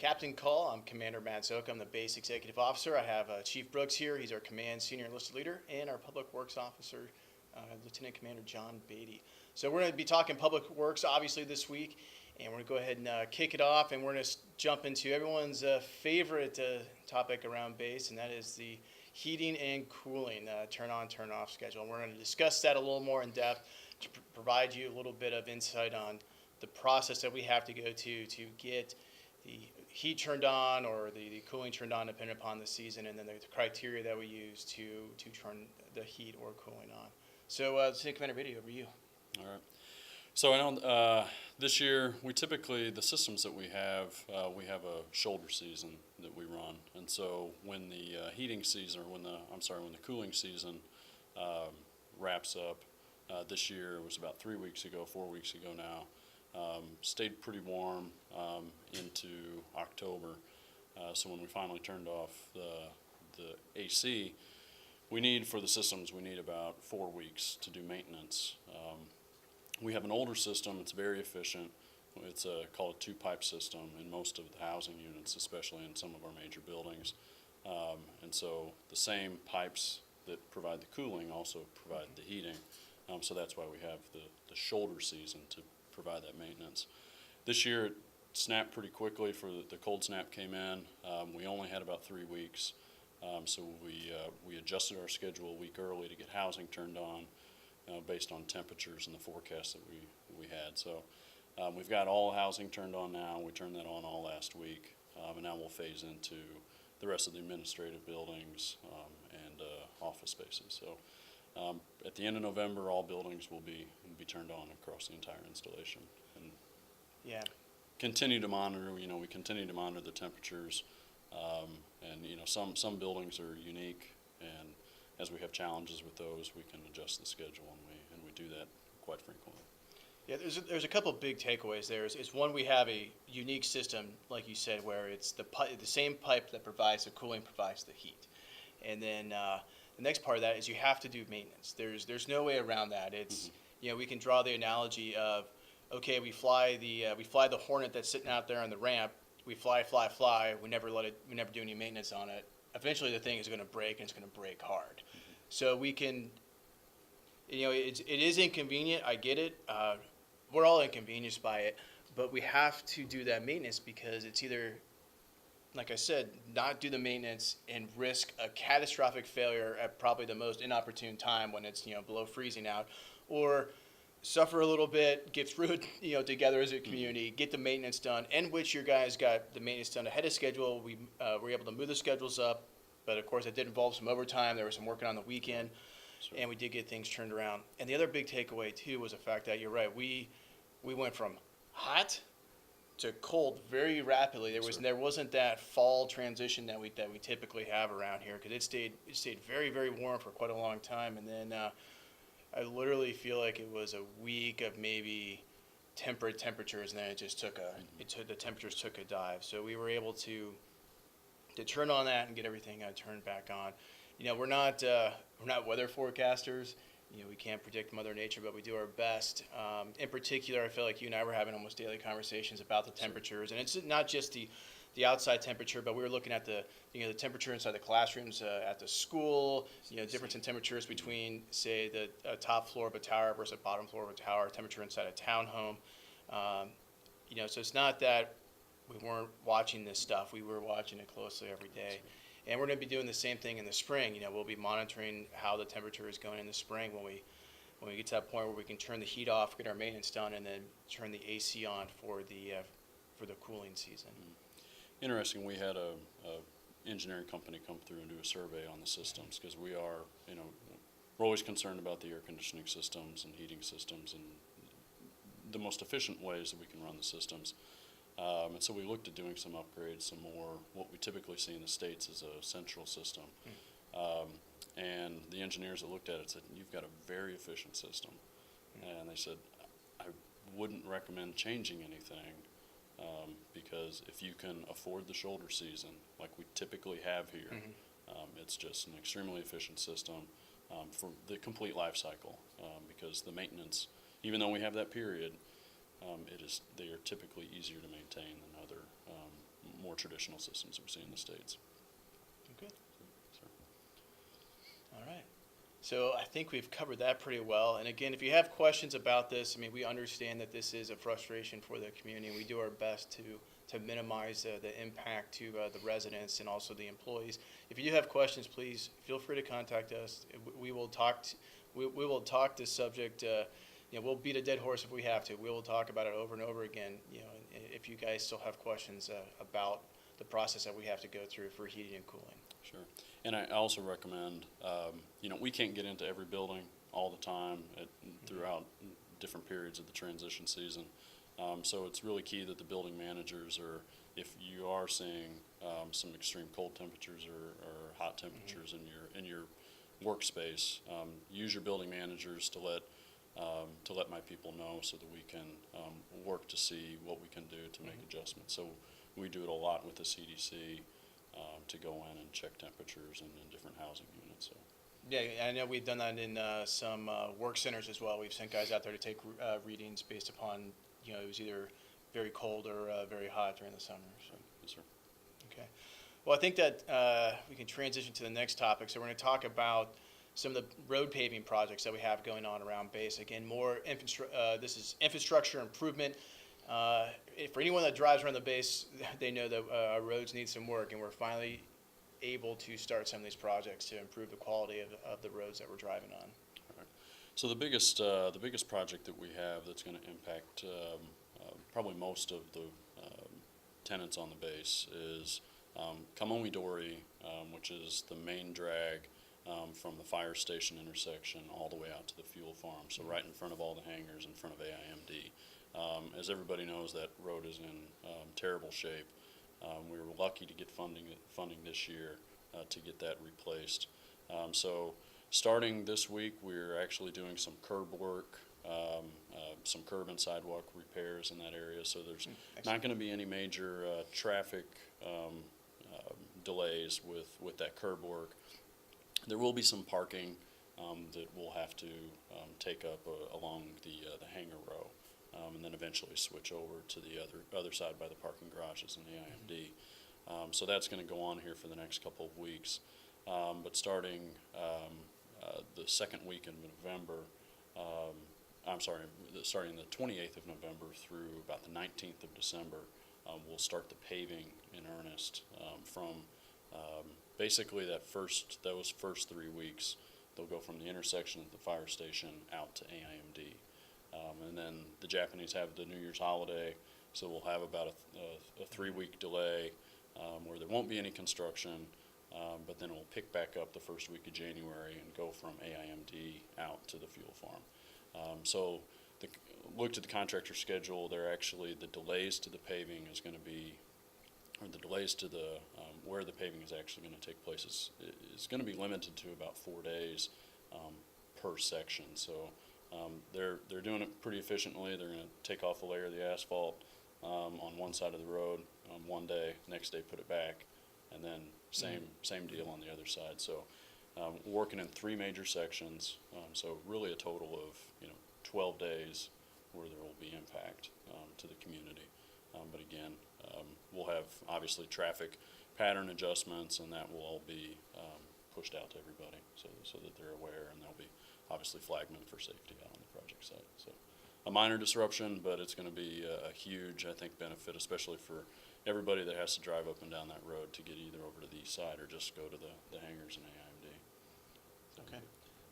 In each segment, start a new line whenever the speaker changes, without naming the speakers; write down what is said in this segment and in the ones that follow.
Captain Call. I'm Commander Matt Szoka. I'm the Base Executive Officer. I have Chief Brooks here. He's our Command Senior Enlisted Leader, and our Public Works Officer, Lieutenant Commander John Beattie. So we're going to be talking Public Works, obviously, this week, and we're going to go ahead and kick it off, and we're going to jump into everyone's favorite topic around base, and that is the heating and cooling turn-on, turn-off schedule. And we're going to discuss that a little more in depth to provide you a little bit of insight on the process that we have to go to get the heat turned on or the cooling turned on depending upon the season, and then the criteria that we use to turn the heat or cooling on. So, Lieutenant Commander Beattie, over to you.
All right. So I know this year the systems that we have a shoulder season that we run, and so when the heating season, or when the cooling season wraps up, this year, it was about 4 weeks ago now. Stayed pretty warm into October. So when we finally turned off the AC, for the systems, we need about 4 weeks to do maintenance. We have an older system. It's very efficient. It's called a two-pipe system in most of the housing units, especially in some of our major buildings. And so the same pipes that provide the cooling also provide the heating. So that's why we have the shoulder season to provide that maintenance. This year it snapped pretty quickly. For the cold snap came in. We only had about 3 weeks, so we adjusted our schedule a week early to get housing turned on based on temperatures and the forecast that we had. So we've got all housing turned on now. We turned that on all last week, and now we'll phase into the rest of the administrative buildings and office spaces. So at the end of November, all buildings will be turned on across the entire installation, and continue to monitor. We continue to monitor the temperatures, and some buildings are unique, and as we have challenges with those, we can adjust the schedule, and we do that quite frequently.
Yeah, there's a couple of big takeaways there. Is one, we have a unique system, like you said, where it's the same pipe that provides the cooling provides the heat, and then the next part of that is you have to do maintenance. There's no way around that. It's we can draw the analogy of, okay, we fly the Hornet that's sitting out there on the ramp. We fly. We never do any maintenance on it. Eventually, the thing is going to break, and it's going to break hard. So we can, it is inconvenient. I get it. We're all inconvenienced by it, but we have to do that maintenance because it's either, like I said, not do the maintenance and risk a catastrophic failure at probably the most inopportune time when it's below freezing out, or suffer a little bit, get through it together as a community, get the maintenance done, and which your guys got the maintenance done ahead of schedule. We were able to move the schedules up, but of course that did involve some overtime. There was some working on the weekend, and we did get things turned around. And the other big takeaway too was the fact that you're right. We went from hot to cold very rapidly. There wasn't that fall transition that we typically have around here, because it stayed very, very warm for quite a long time, and then I literally feel like it was a week of maybe temperate temperatures, and then the temperatures took a dive. So we were able to turn on that and get everything turned back on. We're not weather forecasters. We can't predict Mother Nature, but we do our best. In particular, I feel like you and I were having almost daily conversations about the temperatures, and it's not just the outside temperature, but we were looking at the temperature inside the classrooms at the school. Difference in temperatures between, say, the top floor of a tower versus the bottom floor of a tower. Temperature inside a townhome. So it's not that we weren't watching this stuff. We were watching it closely every day. And we're going to be doing the same thing in the spring. We'll be monitoring how the temperature is going in the spring when we get to that point where we can turn the heat off, get our maintenance done, and then turn the AC on for the cooling season.
Interesting. We had a engineering company come through and do a survey on the systems, because we're always concerned about the air conditioning systems and heating systems and the most efficient ways that we can run the systems. And so we looked at doing some upgrades, some more what we typically see in the States is a central system. And the engineers that looked at it said, you've got a very efficient system. And they said, I wouldn't recommend changing anything, because if you can afford the shoulder season like we typically have here, it's just an extremely efficient system for the complete life cycle, because the maintenance, even though we have that period, they are typically easier to maintain than other more traditional systems that we see in the States.
Okay.
So,
All right. So I think we've covered that pretty well. And again, if you have questions about this, I mean, we understand that this is a frustration for the community, and we do our best to minimize the impact to the residents and also the employees. If you do have questions, please feel free to contact us. We will talk. We will talk this subject. We'll beat a dead horse if we have to. We will talk about it over and over again. If you guys still have questions about the process that we have to go through for heating and cooling.
sure. And I also recommend, we can't get into every building all the time throughout different periods of the transition season. So it's really key that the building managers, or if you are seeing some extreme cold temperatures or hot temperatures in your workspace, use your building managers to let my people know, so that we can work to see what we can do to make adjustments. So we do it a lot with the CDC to go in and check temperatures in different housing units. So.
Yeah, I know we've done that in some work centers as well. We've sent guys out there to take readings based upon, it was either very cold or very hot during the summer. So.
Yes, sir.
Okay. Well, I think that we can transition to the next topic. So we're going to talk about some of the road paving projects that we have going on around base. Again, this is infrastructure improvement. For anyone that drives around the base, they know that our roads need some work, and we're finally able to start some of these projects to improve the quality of the roads that we're driving on.
All right. So the biggest project that we have that's going to impact probably most of the tenants on the base is Kamomidori, which is the main drag from the fire station intersection all the way out to the fuel farm. So right in front of all the hangars, in front of AIMD. As everybody knows, that road is in terrible shape. We were lucky to get funding this year to get that replaced. So starting this week, we're actually doing some curb work, some curb and sidewalk repairs in that area. So there's not going to be any major traffic delays with that curb work. There will be some parking that we'll have to take up along the hangar row. And then eventually switch over to the other side by the parking garages and the IMD. So that's going to go on here for the next couple of weeks. But starting the second week in November, starting the 28th of November through about the 19th of December, we'll start the paving in earnest from basically those first 3 weeks. They'll go from the intersection at the fire station out to AIMD. And then the Japanese have the New Year's holiday, so we'll have about a 3-week delay where there won't be any construction, but then we'll pick back up the first week of January and go from AIMD out to the fuel farm. So looked at the contractor schedule. The delays to the paving is going to be, or the delays to the where the paving is actually going to take place is going to be limited to about 4 days per section. So. They're doing it pretty efficiently. They're going to take off a layer of the asphalt on one side of the road one day, next day put it back, and then same deal on the other side. So working in 3 major sections, so really a total of 12 days where there will be impact to the community. But again, we'll have obviously traffic pattern adjustments, and that will all be pushed out to everybody so that they're aware, and there'll be obviously flagmen for safety out on the project site. So a minor disruption, but it's going to be a huge, I think, benefit, especially for everybody that has to drive up and down that road to get either over to the east side or just go to the hangars and AIMD. So.
Okay,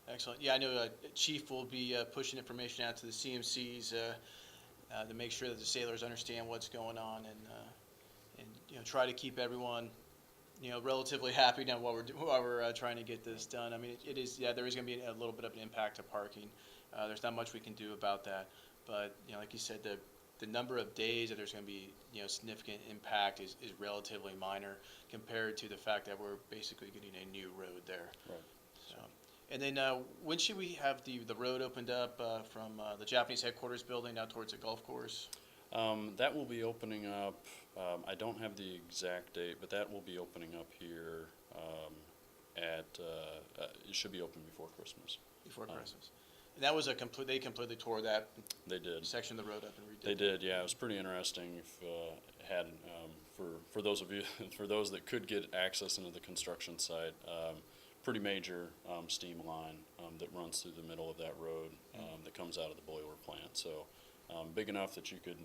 excellent. Yeah, I know Chief will be pushing information out to the CMCs to make sure that the sailors understand what's going on and try to keep everyone relatively happy now while we're trying to get this done. I mean, there is going to be a little bit of an impact to parking. There's not much we can do about that, but like you said, the number of days that there's going to be significant impact is relatively minor compared to the fact that we're basically getting a new road there.
Right.
So, and then when should we have the road opened up from the Japanese headquarters building out towards the golf course?
That will be opening up. I don't have the exact date, but that will be opening up here it should be open before Christmas.
Before Christmas. And that was they completely tore that
They did.
section of the road up and redid
They did, yeah. It was pretty interesting. If had for those of you, for those that could get access into the construction site, pretty major steam line that runs through the middle of that road that comes out of the boiler plant. So big enough that you could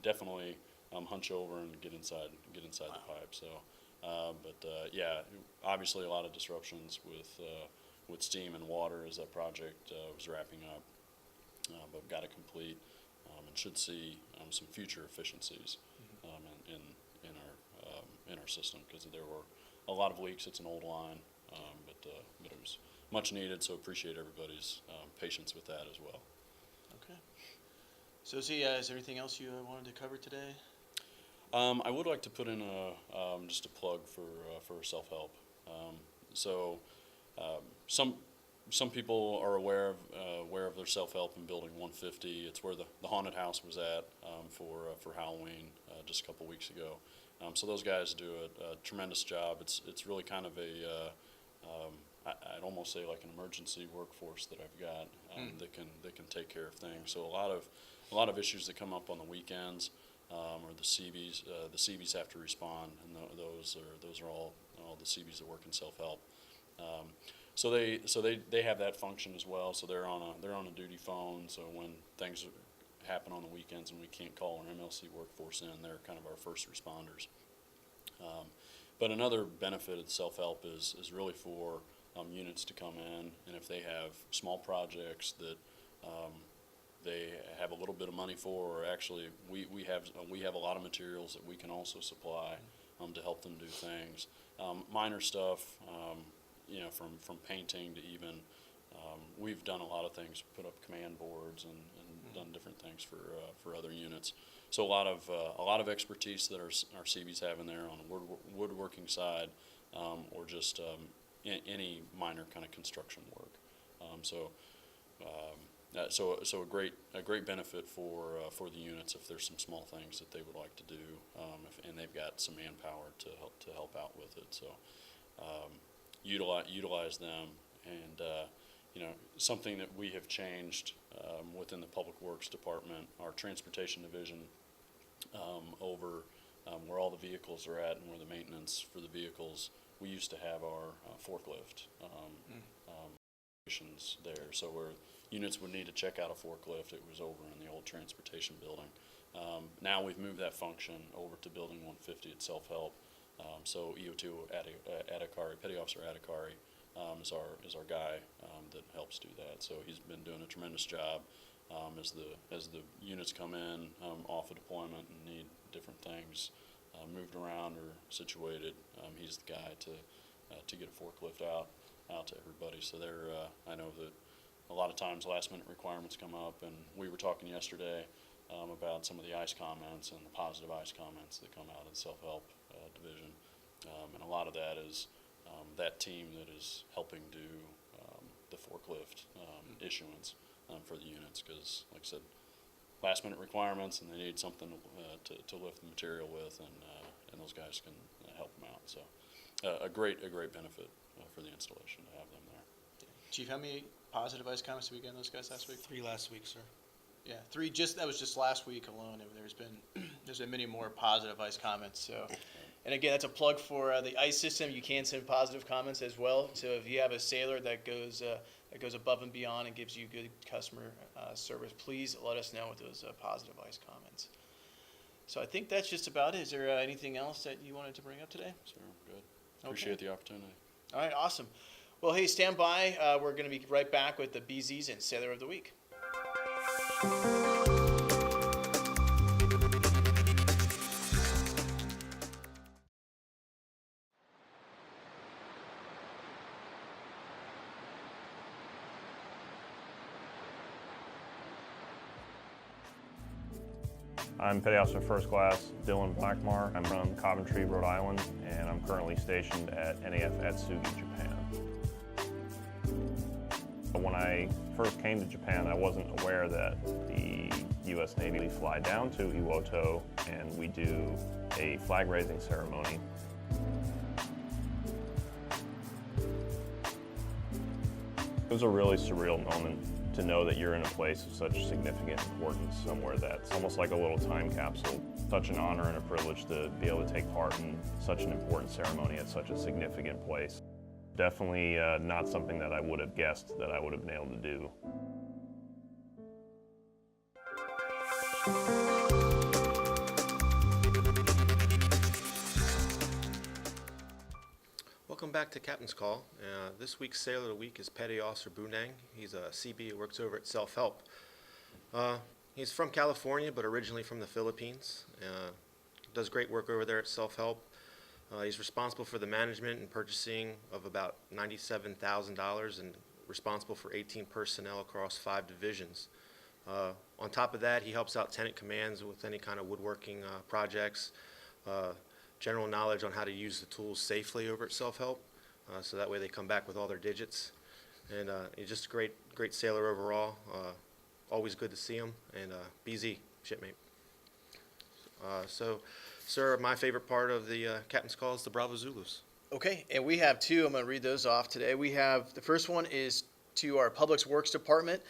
definitely hunch over and get inside the pipe. So, yeah, obviously a lot of disruptions with steam and water as that project was wrapping up, but got it complete and should see some future efficiencies in our system, because there were a lot of leaks. It's an old line, but it was much needed. So appreciate everybody's patience with that as well.
Okay. So, is there anything else you wanted to cover today?
I would like to put in just a plug for self-help. Some people are aware of their self-help in Building 150. It's where the haunted house was at for Halloween just a couple weeks ago. So those guys do a tremendous job. It's really kind of I'd almost say like an emergency workforce that I've got that can take care of things. So a lot of issues that come up on the weekends. Or the CBs have to respond, and those are all the CBs that work in self-help. So they have that function as well. So they're on a duty phone. So when things happen on the weekends and we can't call our MLC workforce in, they're kind of our first responders. But another benefit of self-help is really for units to come in, and if they have small projects that they have a little bit of money for, or actually we have a lot of materials that we can also supply to help them do things. Minor stuff, from painting to even we've done a lot of things, put up command boards and done different things for other units. So a lot of expertise that our CBs have in there on the woodworking side, or just any minor kind of construction work. So a great benefit for the units if there's some small things that they would like to do, and they've got some manpower to help out with it. So utilize them, and something that we have changed within the Public Works Department, our Transportation Division, over where all the vehicles are at and where the maintenance for the vehicles. We used to have our forklift there, so where units would need to check out a forklift, it was over in the old transportation building. Now we've moved that function over to Building 150 at self-help. So EO2 Petty Officer Adhikari is our guy that helps do that. So he's been doing a tremendous job as the units come in off of deployment and need different things moved around or situated. He's the guy to get a forklift out to everybody. So I know that a lot of times last-minute requirements come up, and we were talking yesterday about some of the ICE comments and the positive ICE comments that come out of the self-help division, and a lot of that is that team that is helping do the forklift issuance for the units, because, like I said, last-minute requirements, and they need something to lift the material with, and those guys can help them out. So a great benefit for the installation to have them there.
Chief, how many positive ICE comments did we get on those guys last week?
3 last week, sir.
Yeah, 3. That was just last week alone. There's been many more positive ICE comments. So, and again, that's a plug for the ICE system. You can send positive comments as well. So if you have a sailor that goes above and beyond and gives you good customer service, please let us know with those positive ICE comments. So I think that's just about it. Is there anything else that you wanted to bring up today?
Sure, good. Appreciate the opportunity.
All right, awesome. Well, hey, stand by. We're going to be right back with the BZs and Sailor of the Week.
I'm Petty Officer First Class Dylan Blackmar. I'm from Coventry, Rhode Island, and I'm currently stationed at NAF Atsugi, Japan. When I first came to Japan, I wasn't aware that the U.S. Navy fly down to Iwoto and we do a flag raising ceremony. It was a really surreal moment to know that you're in a place of such significant importance, somewhere that's almost like a little time capsule. such an honor and a privilege to be able to take part in such an important ceremony at such a significant place. Definitely not something that I would have guessed that I would have been able to do.
Welcome back to Captain's Call. This week's Sailor of the Week is Petty Officer Bunang. He's a CB who works over at Self-Help. He's from California, but originally from the Philippines. Does great work over there at Self-Help. He's responsible for the management and purchasing of about $97,000 and responsible for 18 personnel across 5 divisions. On top of that, he helps out tenant commands with any kind of woodworking projects, general knowledge on how to use the tools safely over at Self-Help, so that way they come back with all their digits. And he's just a great sailor overall. Always good to see him, and BZ, shipmate. So, sir, my favorite part of the Captain's Call is the Bravo Zulus.
Okay, and we have 2. I'm going to read those off today. We have, the first one is to our Public Works Department,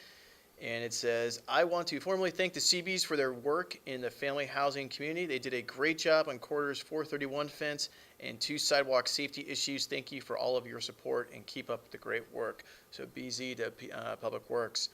and it says, I want to formally thank the CBs for their work in the family housing community. They did a great job on quarters 431 fence and 2 sidewalk safety issues. Thank you for all of your support and keep up the great work. So BZ to Public Works.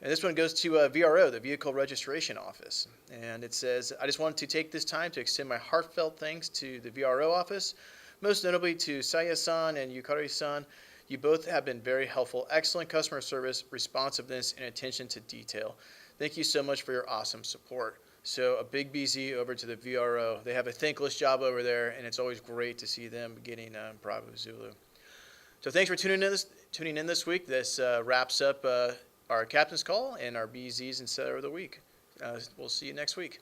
And this one goes to VRO, the Vehicle Registration Office. And it says, I just wanted to take this time to extend my heartfelt thanks to the VRO office, most notably to Saya-san and Yukari-san. You both have been very helpful, excellent customer service, responsiveness, and attention to detail. Thank you so much for your awesome support. So a big BZ over to the VRO. They have a thankless job over there, and it's always great to see them getting Bravo Zulu. So thanks for tuning in this week. This wraps up our Captain's Call and our BZs and Sailor of the Week. We'll see you next week.